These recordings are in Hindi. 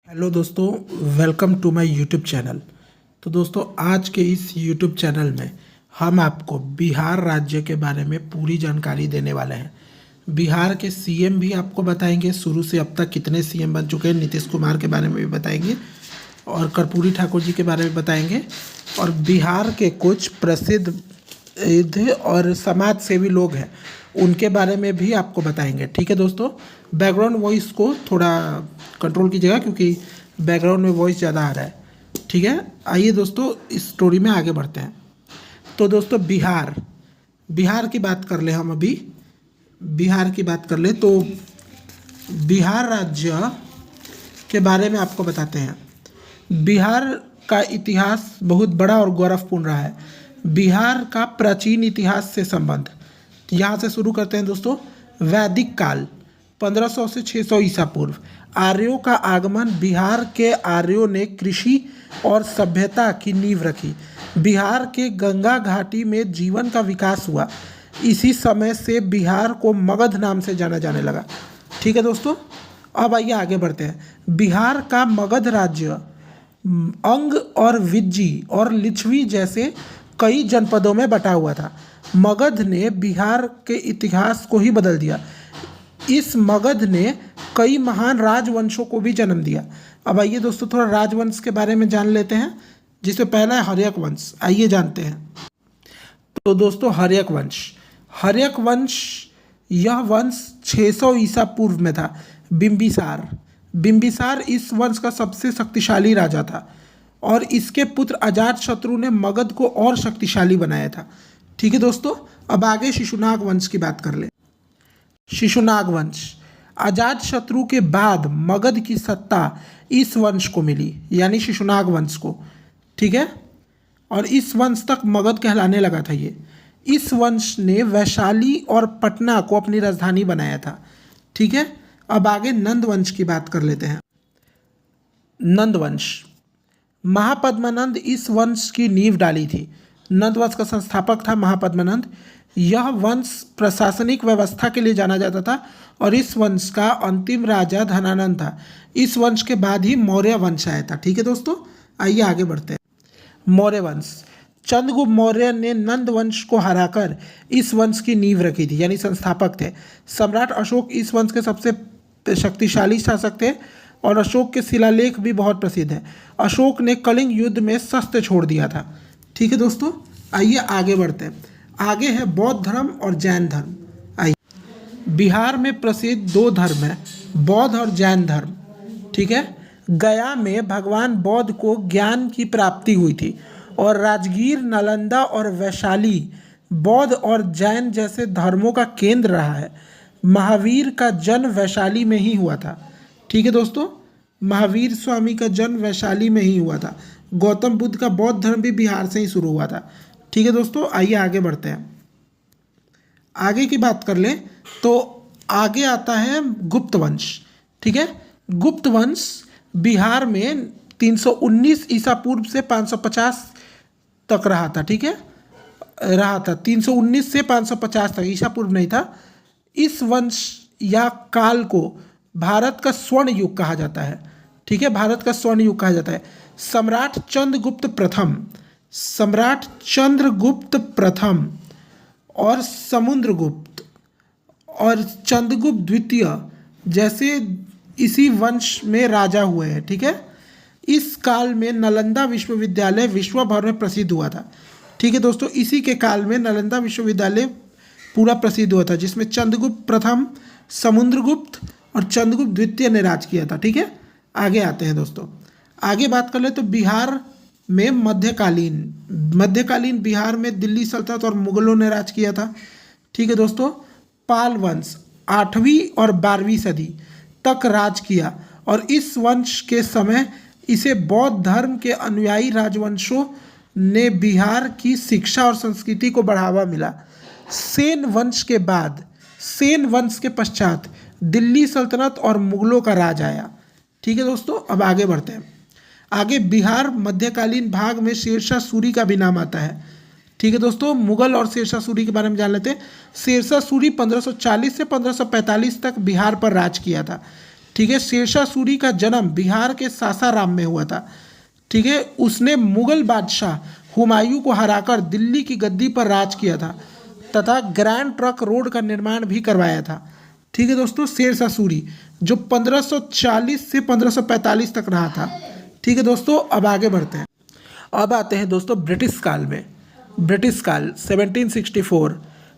हेलो दोस्तों, welcome to my YouTube channel. तो दोस्तों, आज के इस यूट्यूब चैनल में हम आपको बिहार राज्य के बारे में पूरी जानकारी देने वाले हैं। बिहार के सीएम भी आपको बताएंगे, शुरू से अब तक कितने सीएम बन चुके हैं। नीतीश कुमार के बारे में भी बताएंगे और कर्पूरी ठाकुर जी के बारे में बताएंगे और बिहार के कुछ प्रसिद्ध और समाज सेवी लोग हैं उनके बारे में भी आपको बताएंगे। ठीक है दोस्तों, बैकग्राउंड वॉइस को थोड़ा कंट्रोल कीजिएगा क्योंकि बैकग्राउंड में वॉइस ज़्यादा आ रहा है। ठीक है, आइए दोस्तों इस स्टोरी में आगे बढ़ते हैं। तो दोस्तों, बिहार की बात कर ले। हम अभी बिहार की बात कर ले तो बिहार राज्य के बारे में आपको बताते हैं। बिहार का इतिहास बहुत बड़ा और गौरवपूर्ण रहा है। बिहार का प्राचीन इतिहास से संबंध यहाँ से शुरू करते हैं दोस्तों। वैदिक काल 1500 से 600 ईसा पूर्व आर्यों का आगमन। बिहार के आर्यों ने कृषि और सभ्यता की नींव रखी। बिहार के गंगा घाटी में जीवन का विकास हुआ। इसी समय से बिहार को मगध नाम से जाना जाने लगा। ठीक है दोस्तों, अब आइए आगे बढ़ते हैं। बिहार का मगध राज्य अंग और विज्जी और लिच्छवी जैसे कई जनपदों में बटा हुआ था। मगध ने बिहार के इतिहास को ही बदल दिया। इस मगध ने कई महान राजवंशों को भी जन्म दिया। अब आइए दोस्तों थोड़ा राजवंश के बारे में जान लेते हैं, जिसमें पहला है हर्यक वंश। आइए जानते हैं। तो दोस्तों, हर्यक वंश यह वंश 600 ईसा पूर्व में था। बिंबिसार इस वंश का सबसे शक्तिशाली राजा था और इसके पुत्र अजातशत्रु ने मगध को और शक्तिशाली बनाया था। ठीक है दोस्तों, अब आगे शिशुनाग वंश की बात कर ले। शिशुनाग वंश अजातशत्रु के बाद मगध की सत्ता इस वंश को मिली, यानी शिशुनाग वंश को। ठीक है, और इस वंश तक मगध कहलाने लगा था ये। इस वंश ने वैशाली और पटना को अपनी राजधानी बनाया था। ठीक है, अब आगे नंद वंश की बात कर लेते हैं। नंद वंश महापद्मानंद इस वंश की नींव डाली थी। नंद वंश का संस्थापक था महापद्मानंद। यह वंश प्रशासनिक व्यवस्था के लिए जाना जाता था और इस वंश का अंतिम राजा धनानंद था। इस वंश के बाद ही मौर्य वंश आया था। ठीक है दोस्तों, आइए आगे बढ़ते हैं। मौर्य वंश चंद्रगुप्त मौर्य ने नंद वंश को हराकर इस वंश की नींव रखी थी, यानी संस्थापक थे। सम्राट अशोक इस वंश के सबसे शक्तिशाली शासक थे और अशोक के शिलालेख भी बहुत प्रसिद्ध हैं। अशोक ने कलिंग युद्ध में शस्त्र छोड़ दिया था। ठीक है दोस्तों, आइए आगे बढ़ते हैं। आगे है बौद्ध धर्म और जैन धर्म। आइए, बिहार में प्रसिद्ध दो धर्म है, बौद्ध और जैन धर्म। ठीक है, गया में भगवान बौद्ध को ज्ञान की प्राप्ति हुई थी और राजगीर, नालंदा और वैशाली बौद्ध और जैन जैसे धर्मों का केंद्र रहा है। महावीर का जन्म वैशाली में ही हुआ था। ठीक है दोस्तों, महावीर स्वामी का जन्म वैशाली में ही हुआ था। गौतम बुद्ध का बौद्ध धर्म भी बिहार से ही शुरू हुआ था। ठीक है दोस्तों, आइए आगे बढ़ते हैं। आगे की बात कर लें तो आगे आता है गुप्त वंश। ठीक है, गुप्त वंश बिहार में 319 ईसा पूर्व से 550 तक रहा था। ठीक है, रहा था 319 से 550 तक, ईसा पूर्व नहीं था। इस वंश या काल को भारत का स्वर्ण युग कहा जाता है। ठीक है, भारत का स्वर्ण युग कहा जाता है। सम्राट चंद्रगुप्त प्रथम और समुद्रगुप्त और चंद्रगुप्त द्वितीय जैसे इसी वंश में राजा हुए हैं। ठीक है, इस काल में नालंदा विश्वविद्यालय विश्व भर में प्रसिद्ध हुआ था। ठीक है दोस्तों, इसी के काल में नालंदा विश्वविद्यालय पूरा प्रसिद्ध हुआ था, जिसमें चंद्रगुप्त प्रथम, समुद्रगुप्त और चंद्रगुप्त द्वितीय ने राज किया था। ठीक है, आगे आते हैं दोस्तों। आगे बात कर ले तो बिहार में मध्यकालीन बिहार में दिल्ली सल्तनत और मुगलों ने राज किया था। ठीक है दोस्तों, पाल वंश 8वीं और 12वीं सदी तक राज किया और इस वंश के समय इसे बौद्ध धर्म के अनुयायी राजवंशों ने बिहार की शिक्षा और संस्कृति को बढ़ावा मिला। सेन वंश के पश्चात दिल्ली सल्तनत और मुगलों का राज आया। ठीक है दोस्तों, अब आगे बढ़ते हैं। आगे बिहार मध्यकालीन भाग में शेरशाह सूरी का भी नाम आता है। ठीक है दोस्तों, मुगल और शेरशाह सूरी के बारे में जान लेते हैं। शेरशाह सूरी 1540 से 1545 तक बिहार पर राज किया था। ठीक है। शेरशाह सूरी का जन्म बिहार के सासाराम में हुआ था। ठीक है। उसने मुगल बादशाह हुमायूं को हराकर दिल्ली की गद्दी पर राज किया था तथा ग्रैंड ट्रंक रोड का निर्माण भी करवाया था। ठीक है दोस्तों, शेरशाह सूरी जो 1540 से 1545 तक रहा था। ठीक है दोस्तों, अब आगे बढ़ते हैं। अब आते हैं दोस्तों ब्रिटिश काल में। ब्रिटिश काल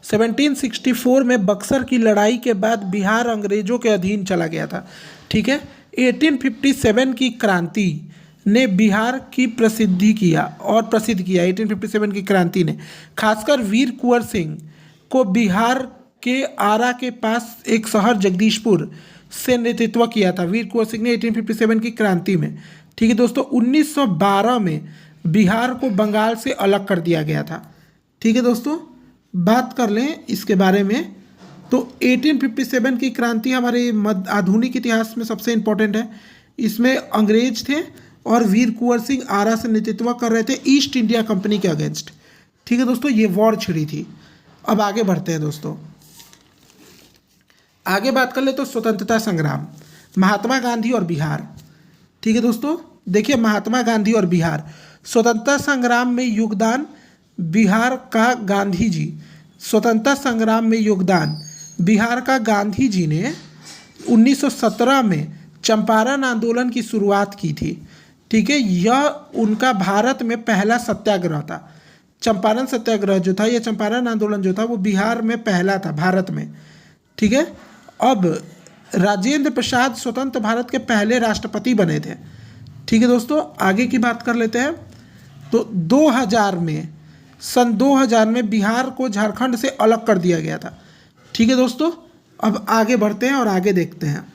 1764 में बक्सर की लड़ाई के बाद बिहार अंग्रेजों के अधीन चला गया था। ठीक है। 1857 की क्रांति ने बिहार की प्रसिद्ध किया 1857 की क्रांति ने खासकर वीर कुंवर सिंह को बिहार के आरा के पास एक शहर जगदीशपुर से नेतृत्व किया था। वीर कुंवर सिंह ने 1857 की क्रांति में। ठीक है दोस्तों, 1912 में बिहार को बंगाल से अलग कर दिया गया था। ठीक है दोस्तों, बात कर लें इसके बारे में तो 1857 की क्रांति हमारे आधुनिक इतिहास में सबसे इम्पोर्टेंट है। इसमें अंग्रेज थे और वीर कुंवर सिंह आरा से नेतृत्व कर रहे थे ईस्ट इंडिया कंपनी के अगेंस्ट। ठीक है दोस्तों, ये वॉर छिड़ी थी। अब आगे बढ़ते हैं दोस्तों, आगे बात कर ले तो स्वतंत्रता संग्राम, महात्मा गांधी और बिहार। ठीक है दोस्तों, देखिए महात्मा गांधी और बिहार, स्वतंत्रता संग्राम में योगदान बिहार का गांधी जी, स्वतंत्रता संग्राम में योगदान बिहार का गांधी जी ने 1917 में चंपारण आंदोलन की शुरुआत की थी। ठीक है, यह उनका भारत में पहला सत्याग्रह था। चंपारण सत्याग्रह जो था, यह चंपारण आंदोलन जो था वो बिहार में पहला था भारत में। ठीक है। अब राजेंद्र प्रसाद स्वतंत्र भारत के पहले राष्ट्रपति बने थे। ठीक है दोस्तों, आगे की बात कर लेते हैं तो 2000 में सन 2000 में बिहार को झारखंड से अलग कर दिया गया था। ठीक है दोस्तों, अब आगे बढ़ते हैं और आगे देखते हैं।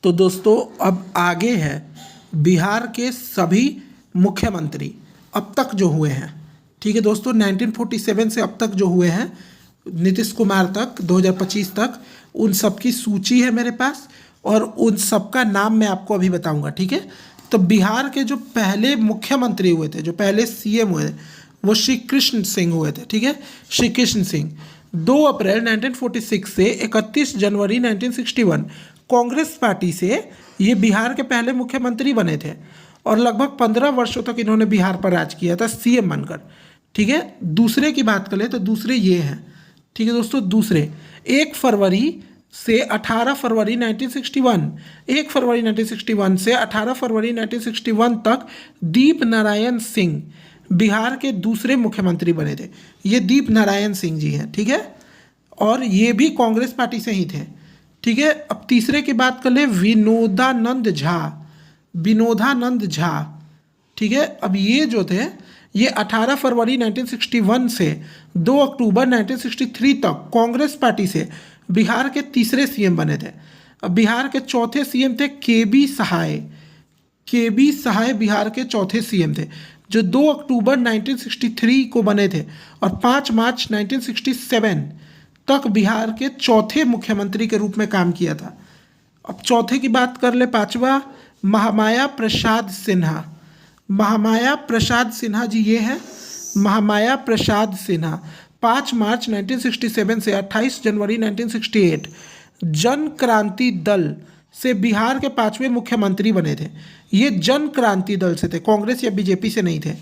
तो दोस्तों अब आगे है बिहार के सभी मुख्यमंत्री अब तक जो हुए हैं। ठीक है दोस्तों, 1947 से अब तक जो हुए हैं नीतीश कुमार तक 2025 तक, उन सब की सूची है मेरे पास और उन सब का नाम मैं आपको अभी बताऊंगा। ठीक है। तो बिहार के जो पहले मुख्यमंत्री हुए थे, जो पहले सीएम हुए थे, वो श्री कृष्ण सिंह हुए थे। ठीक है, श्री कृष्ण सिंह 2 अप्रैल 1946 से 31 जनवरी 1961 कांग्रेस पार्टी से ये बिहार के पहले मुख्यमंत्री बने थे और लगभग 15 वर्षों तक इन्होंने बिहार पर राज किया था सीएम बनकर। ठीक है। दूसरे की बात करें तो दूसरे ये हैं। ठीक है दोस्तों, दूसरे 1 फरवरी से 18 फरवरी 1961, 1 फरवरी 1961 से 18 फरवरी 1961 तक दीप नारायण सिंह बिहार के दूसरे मुख्यमंत्री बने थे। ये दीप नारायण सिंह जी हैं। ठीक है, और ये भी कांग्रेस पार्टी से ही थे। ठीक है। अब तीसरे की बात कर ले, विनोदानंद झा, विनोदानंद झा। ठीक है। अब ये जो थे ये 18 फरवरी 1961 से 2 अक्टूबर 1963 तक कांग्रेस पार्टी से बिहार के तीसरे सीएम बने थे। अब बिहार के चौथे सीएम थे केबी सहाय। केबी सहाय बिहार के चौथे सीएम थे जो 2 अक्टूबर 1963 को बने थे और 5 मार्च 1967 तक बिहार के चौथे मुख्यमंत्री के रूप में काम किया था। अब चौथे की बात कर ले, पांचवा महामाया प्रसाद सिन्हा। महामाया प्रसाद सिन्हा जी ये हैं, महामाया प्रसाद सिन्हा 5 मार्च 1967 से 28 जनवरी 1968 जन क्रांति दल से बिहार के 5वें मुख्यमंत्री बने थे। ये जन क्रांति दल से थे, कांग्रेस या बीजेपी से नहीं थे।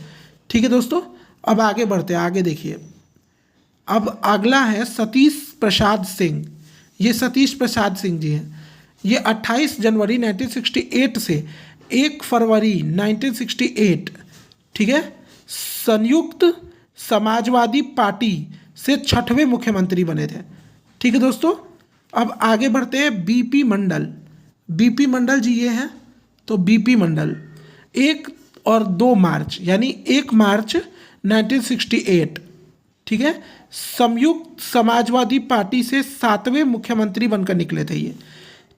ठीक है दोस्तों, अब आगे बढ़ते हैं, आगे देखिए। अब अगला है सतीश प्रसाद सिंह। ये सतीश प्रसाद सिंह जी हैं। ये 28 जनवरी 1968 से 1 फरवरी 1968, ठीक है, संयुक्त समाजवादी पार्टी से 6वें मुख्यमंत्री बने थे। ठीक है दोस्तों, अब आगे बढ़ते हैं। बीपी मंडल। बीपी मंडल जी ये हैं, तो बीपी मंडल 1 और 2 मार्च यानी 1 मार्च 1968, ठीक है, संयुक्त समाजवादी पार्टी से 7वें मुख्यमंत्री बनकर निकले थे ये।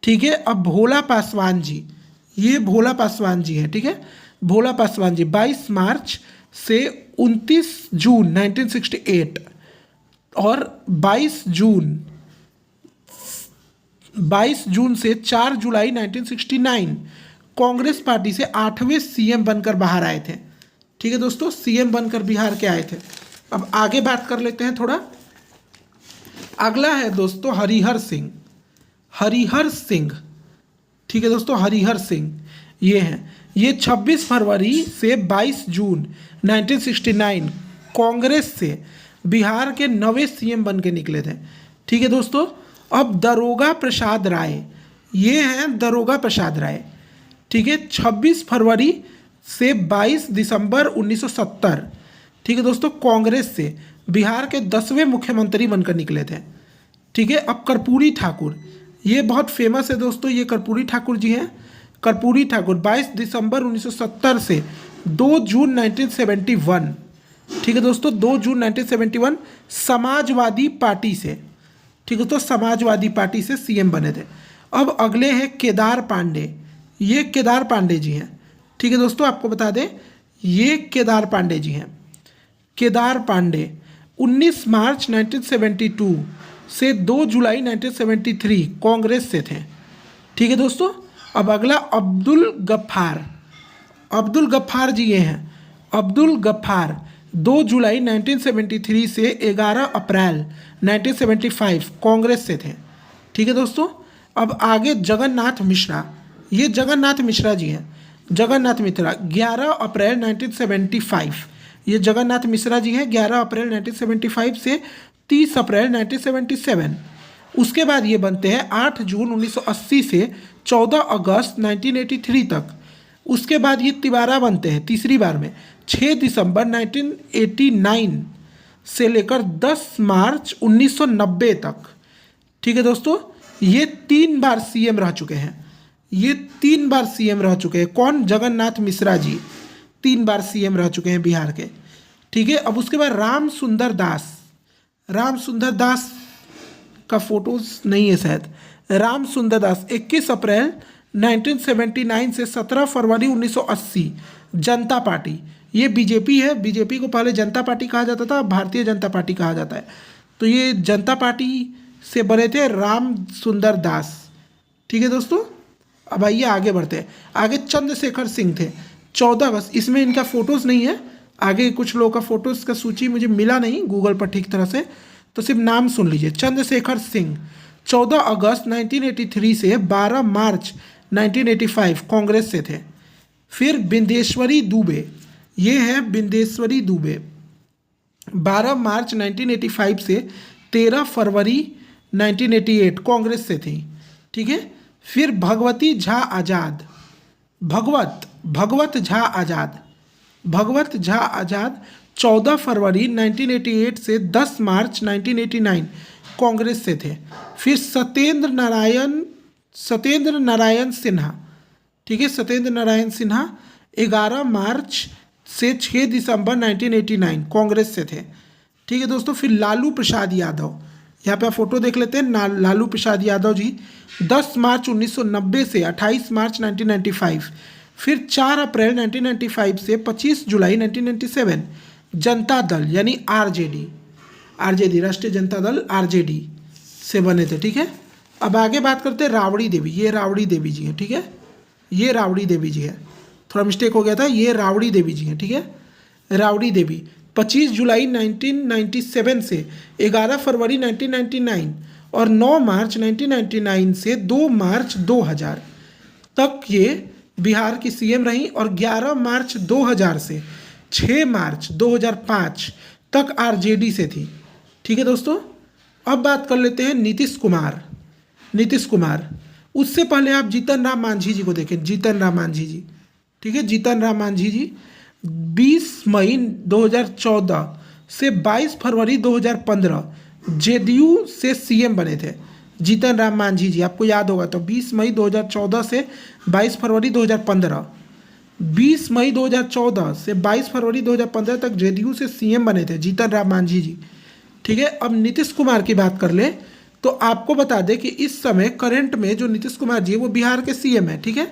ठीक है। अब भोला पासवान जी, ये भोला पासवान जी हैं। ठीक है, भोला पासवान जी 22 मार्च से 29 जून 1968 और 22 जून से 4 जुलाई 1969 कांग्रेस पार्टी से 8वें सीएम बनकर बाहर आए थे। ठीक है दोस्तों, सीएम बनकर बिहार के आए थे। अब आगे बात कर लेते हैं थोड़ा। अगला है दोस्तों हरिहर सिंह। हरिहर सिंह ठीक है दोस्तों, हरिहर सिंह ये हैं। ये 26 फरवरी से 22 जून 1969 कांग्रेस से बिहार के नवे सीएम बन के निकले थे। ठीक है दोस्तों, अब दरोगा प्रसाद राय, ये हैं दरोगा प्रसाद राय। ठीक है, 26 फरवरी से 22 दिसंबर 1970, ठीक है दोस्तों, कांग्रेस से बिहार के 10वें मुख्यमंत्री बनकर निकले थे। ठीक है, अब कर्पूरी ठाकुर, ये बहुत फेमस है दोस्तों, ये कर्पूरी ठाकुर जी हैं। कर्पूरी ठाकुर 22 दिसंबर 1970 से 2 जून 1971, ठीक है दोस्तों, 2 जून 1971 समाजवादी पार्टी से, ठीक है तो समाजवादी पार्टी से सीएम बने थे। अब अगले हैं केदार पांडे, ये केदार पांडे जी हैं। ठीक है दोस्तों, आपको बता दें ये केदार पांडे जी हैं। केदार पांडे 19 मार्च 1972 से 2 जुलाई 1973 कांग्रेस से थे। ठीक है दोस्तों, अब अगला अब्दुल गफ्फार, अब्दुल गफ्फार जी ये हैं। अब्दुल गफ्फार 2 जुलाई 1973 से 11 अप्रैल 1975 कांग्रेस से थे। ठीक है दोस्तों, अब आगे जगन्नाथ मिश्रा, ये जगन्नाथ मिश्रा जी हैं। जगन्नाथ मिश्रा 11 अप्रैल 1975, ये जगन्नाथ मिश्रा जी हैं। 11 अप्रैल 1975 से 30 अप्रैल 1977। उसके बाद ये बनते हैं 8 जून 1980 से 14 अगस्त 1983 तक। उसके बाद ये तिबारा बनते हैं तीसरी बार में 6 दिसंबर 1989 से लेकर 10 मार्च 1990 तक। ठीक है दोस्तों, ये 3 बार सीएम रह चुके हैं। ये 3 बार सीएम रह चुके हैं। कौन? जगन्नाथ मिश्रा जी 3 बार सीएम रह चुके हैं बिहार के। ठीक है, अब उसके बाद राम सुंदर दास, राम सुंदर दास का फोटोज नहीं है शायद। राम सुंदर दास 21 अप्रैल 1979 से 17 फरवरी 1980 जनता पार्टी, ये बीजेपी है। बीजेपी को पहले जनता पार्टी कहा जाता था, भारतीय जनता पार्टी कहा जाता है। तो ये जनता पार्टी से बने थे राम सुंदर दास। ठीक है दोस्तों, अब आइए आगे बढ़ते हैं। आगे चंद्रशेखर सिंह थे 14 अगस्त, इसमें इनका फोटोज़ नहीं है। आगे कुछ लोगों का फोटोज़ का सूची मुझे मिला नहीं गूगल पर ठीक तरह से, तो सिर्फ नाम सुन लीजिए। चंद्रशेखर सिंह 14 अगस्त 1983 से 12 मार्च 1985 कांग्रेस से थे। फिर बिंदेश्वरी दुबे, ये है बिंदेश्वरी दुबे 12 मार्च 1985 से 13 फरवरी 1988 कांग्रेस से थी। ठीक है, फिर भगवती झा आज़ाद, भगवत झा आज़ाद, भगवत झा आज़ाद 14 फरवरी 1988 से 10 मार्च 1989 कांग्रेस से थे। फिर सत्येंद्र नारायण सिन्हा, ठीक है, सत्येंद्र नारायण सिन्हा 11 मार्च से 6 दिसंबर 1989 कांग्रेस से थे। ठीक है दोस्तों, फिर लालू प्रसाद यादव, यहाँ पे आप फोटो देख लेते हैं। लालू प्रसाद यादव जी 10 मार्च 1990 से 28 मार्च 1995। फिर 4 अप्रैल 1995 से 25 जुलाई 1997 जनता दल यानी आरजेडी, राष्ट्रीय जनता दल आरजेडी से बने थे। ठीक है, अब आगे बात करते हैं राबड़ी देवी, ये राबड़ी देवी जी हैं। ठीक है, ये राबड़ी देवी जी है, थोड़ा मिस्टेक हो गया था, ये राबड़ी देवी जी हैं। ठीक है, राबड़ी देवी 25 जुलाई 1997 से 11 फरवरी 1999 और 9 मार्च 1999 से 2 मार्च 2000 तक ये बिहार की सीएम रही और 11 मार्च 2000 से 6 मार्च 2005 तक आरजेडी से थी। ठीक है दोस्तों, अब बात कर लेते हैं नीतीश कुमार। नीतीश कुमार, उससे पहले आप जीतन राम मांझी जी को देखें। जीतन राम मांझी जी, ठीक है, जीतन राम मांझी जी 20 मई 2014 से 22 फरवरी 2015 जेडीयू से सीएम बने थे। जीतन राम मांझी जी, आपको याद होगा तो 20 मई 2014 से 22 फरवरी 2015, 20 मई 2014 से 22 फरवरी 2015 तक जेडीयू से सीएम बने थे जीतन राम मांझी जी। ठीक है, अब नीतीश कुमार की बात कर ले तो आपको बता दें कि इस समय करंट में जो नीतीश कुमार जी है वो बिहार के सीएम है। ठीक है,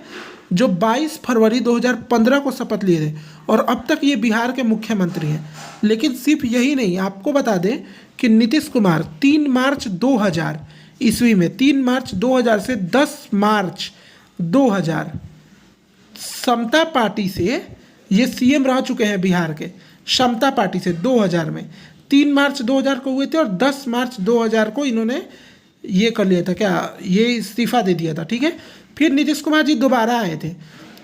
जो 22 फरवरी 2015 को शपथ लिए थे और अब तक ये बिहार के मुख्यमंत्री हैं। लेकिन सिर्फ यही नहीं, आपको बता दें कि नीतीश कुमार 3 मार्च 2000 ईस्वी में 3 मार्च 2000 से 10 मार्च 2000 समता पार्टी से ये सीएम रह चुके हैं बिहार के। समता पार्टी से 2000 में 3 मार्च 2000 को हुए थे और 10 मार्च 2000 को इन्होंने ये कर लिया था, क्या ये इस्तीफा दे दिया था। ठीक है, फिर नीतीश कुमार जी दोबारा आए थे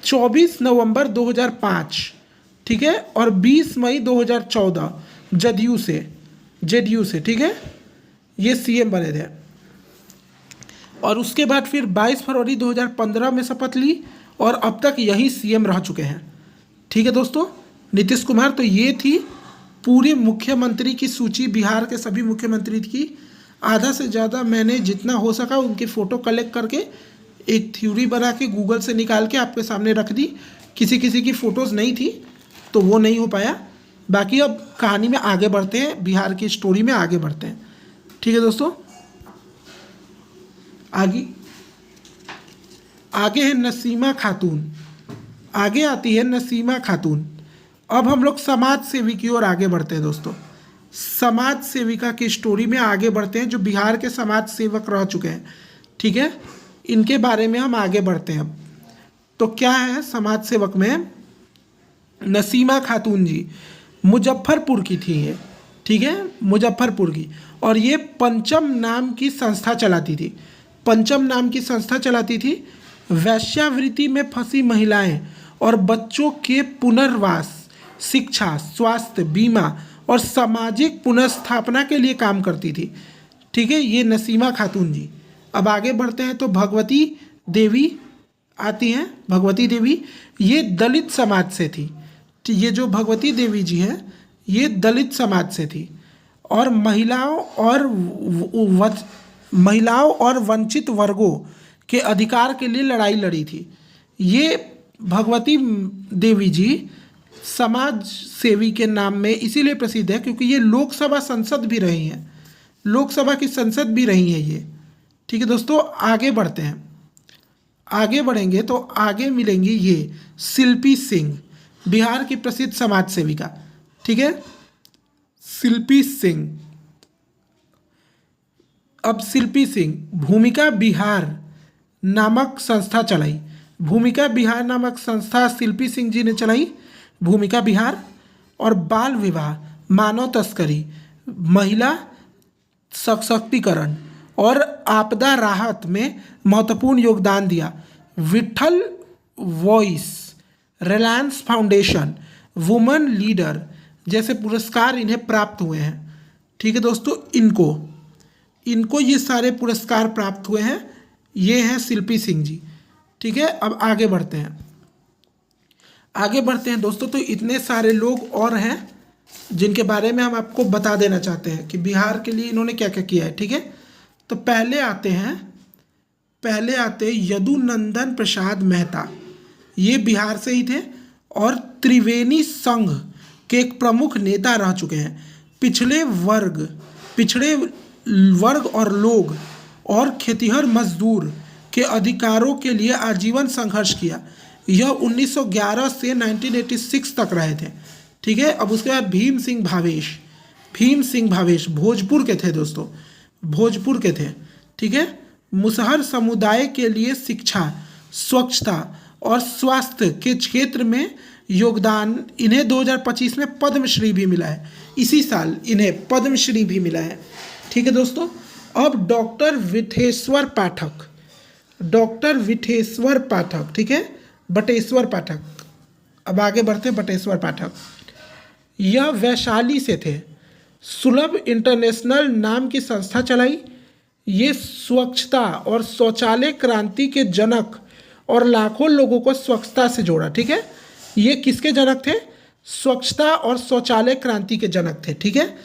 24 नवंबर 2005, ठीक है, और 20 मई 2014 जदयू से, ठीक है, ये सीएम बने थे। और उसके बाद फिर 22 फरवरी 2015 में शपथ ली और अब तक यही सीएम रह चुके हैं। ठीक है दोस्तों, नीतीश कुमार। तो ये थी पूरे मुख्यमंत्री की सूची, बिहार के सभी मुख्यमंत्री की। आधा से ज़्यादा मैंने जितना हो सका उनकी फ़ोटो कलेक्ट करके एक थ्योरी बना के गूगल से निकाल के आपके सामने रख दी। किसी की फ़ोटोज़ नहीं थी तो वो नहीं हो पाया। बाकी अब कहानी में आगे बढ़ते हैं, बिहार की स्टोरी में आगे बढ़ते हैं। ठीक है दोस्तों, आगे है नसीमा खातून, आगे आती है नसीमा खातून। अब हम लोग समाज सेवी की ओर आगे बढ़ते हैं दोस्तों। समाज सेविका की स्टोरी में आगे बढ़ते हैं, जो बिहार के समाज सेवक रह चुके हैं। ठीक है, इनके बारे में हम आगे बढ़ते हैं अब। तो क्या है समाज सेवक में, नसीमा खातून जी मुजफ्फरपुर की थी ये, ठीक है, मुजफ्फरपुर की। और ये पंचम नाम की संस्था चलाती थी, पंचम नाम की संस्था चलाती थी। वैश्यावृत्ति में फंसी महिलाएं और बच्चों के पुनर्वास, शिक्षा, स्वास्थ्य, बीमा और सामाजिक पुनर्स्थापना के लिए काम करती थी। ठीक है, ये नसीमा खातून जी। अब आगे बढ़ते हैं तो भगवती देवी आती हैं। भगवती देवी ये दलित समाज से थी। ये जो भगवती देवी जी हैं ये दलित समाज से थी और महिलाओं और वंचित वर्गों के अधिकार के लिए लड़ाई लड़ी थी। ये भगवती देवी जी समाज सेवी के नाम में इसीलिए प्रसिद्ध है क्योंकि ये लोकसभा सांसद भी रही हैं, लोकसभा की संसद भी रही हैं ये। ठीक है दोस्तों, आगे बढ़ते हैं। आगे बढ़ेंगे तो आगे मिलेंगी ये शिल्पी सिंह, बिहार की प्रसिद्ध समाज सेविका। ठीक है, शिल्पी सिंह। अब शिल्पी सिंह भूमिका बिहार नामक संस्था चलाई। भूमिका बिहार नामक संस्था शिल्पी सिंह जी ने चलाई, भूमिका बिहार। और बाल विवाह, मानव तस्करी, महिला सशक्तिकरण और आपदा राहत में महत्वपूर्ण योगदान दिया। Vitthal voice, Reliance foundation, women leader जैसे पुरस्कार इन्हें प्राप्त हुए हैं। ठीक है दोस्तों, इनको ये सारे पुरस्कार प्राप्त हुए हैं। ये हैं शिल्पी सिंह जी। ठीक है, अब आगे बढ़ते हैं दोस्तों। तो इतने सारे लोग और हैं जिनके बारे में हम आपको बता देना चाहते हैं कि बिहार के लिए इन्होंने क्या क्या किया है। ठीक है, तो पहले आते हैं यदुनंदन प्रसाद मेहता। ये बिहार से ही थे और त्रिवेणी संघ के एक प्रमुख नेता रह चुके हैं। पिछड़े वर्ग और लोग और खेतिहर मजदूर के अधिकारों के लिए आजीवन संघर्ष किया। यह 1911 से 1986 तक रहे थे। ठीक है, अब उसके बाद भीम सिंह भावेश भोजपुर के थे दोस्तों, भोजपुर के थे। ठीक है, मुसहर समुदाय के लिए शिक्षा, स्वच्छता और स्वास्थ्य के क्षेत्र में योगदान। इन्हें 2025 में पद्मश्री भी मिला है, इसी साल इन्हें पद्मश्री भी मिला है। ठीक है दोस्तों, अब डॉक्टर विठेश्वर पाठक, ठीक है, बटेश्वर पाठक। अब आगे बढ़ते हैं, बटेश्वर पाठक यह वैशाली से थे। सुलभ इंटरनेशनल नाम की संस्था चलाई। ये स्वच्छता और शौचालय क्रांति के जनक और लाखों लोगों को स्वच्छता से जोड़ा। ठीक है, ये किसके जनक थे? स्वच्छता और शौचालय क्रांति के जनक थे। ठीक है,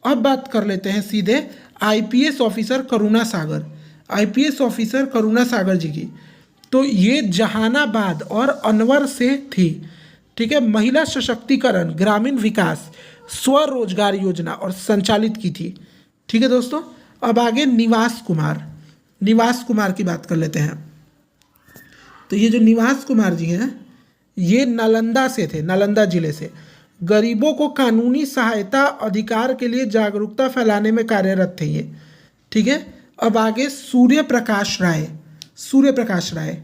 अब बात कर लेते हैं सीधे आईपीएस ऑफिसर करुणा सागर जी की। तो ये जहानाबाद और अनवर से थी। ठीक है, महिला सशक्तिकरण, ग्रामीण विकास, स्वरोजगार योजना और संचालित की थी। ठीक है दोस्तों, अब आगे निवास कुमार की बात कर लेते हैं। तो ये जो निवास कुमार जी हैं ये नालंदा से थे, नालंदा जिले से। गरीबों को कानूनी सहायता अधिकार के लिए जागरूकता फैलाने में कार्यरत थे ये। ठीक है, अब आगे सूर्य प्रकाश राय।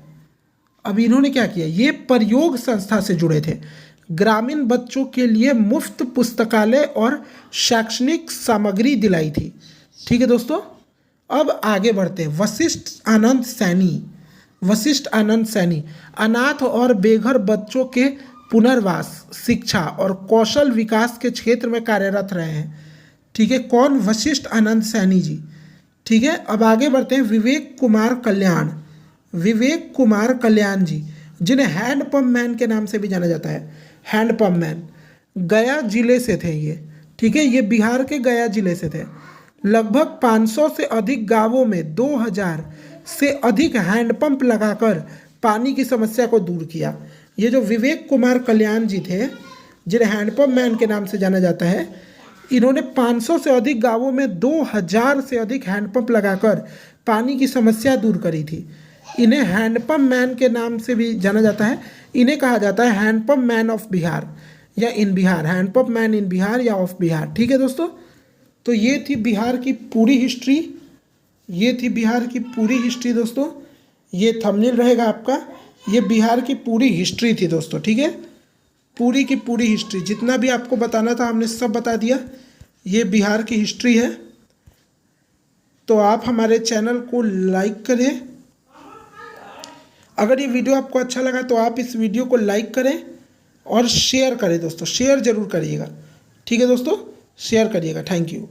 अब इन्होंने क्या किया? ये प्रयोग संस्था से जुड़े थे। ग्रामीण बच्चों के लिए मुफ्त पुस्तकालय और शैक्षणिक सामग्री दिलाई थी। ठीक है दोस्तों, अब आगे बढ़ते हैं। वशिष्ठ आनंद वशिष्ठ आनंद सैनी अनाथ और बेघर बच्चों के पुनर्वास, शिक्षा और कौशल विकास के क्षेत्र में कार्यरत रहे हैं। ठीक है, कौन? वशिष्ठ आनंद सैनी जी। ठीक है, अब आगे बढ़ते हैं। विवेक कुमार कल्याण, विवेक कुमार कल्याण जी, जिन्हें हैंडपंप मैन के नाम से भी जाना जाता है। हैंडपंप मैन गया जिले से थे ये। ठीक है, ये बिहार के गया जिले से थे। लगभग 500 से अधिक गांवों में 2000 से अधिक हैंडपंप लगाकर पानी की समस्या को दूर किया। ये जो विवेक कुमार कल्याण जी थे, जिन्हें हैंडपंप मैन के नाम से जाना जाता है, इन्होंने 500 से अधिक गांवों में 2000 से अधिक हैंडपंप लगाकर पानी की समस्या दूर करी थी। इन्हें हैंडपंप मैन के नाम से भी जाना जाता है। इन्हें कहा जाता है हैंडपंप मैन ऑफ बिहार या in Bihar, handpump man in Bihar या ऑफ बिहार। ठीक है दोस्तों, तो ये थी बिहार की पूरी हिस्ट्री, ये थी बिहार की पूरी हिस्ट्री दोस्तों। ये थंबनेल रहेगा आपका, ये बिहार की पूरी हिस्ट्री थी दोस्तों। ठीक है, पूरी की पूरी हिस्ट्री, जितना भी आपको बताना था हमने सब बता दिया। ये बिहार की हिस्ट्री है। तो आप हमारे चैनल को लाइक करें। अगर ये वीडियो आपको अच्छा लगा तो आप इस वीडियो को लाइक करें और शेयर करें दोस्तों, शेयर ज़रूर करिएगा। ठीक है दोस्तों, शेयर करिएगा। Thank you.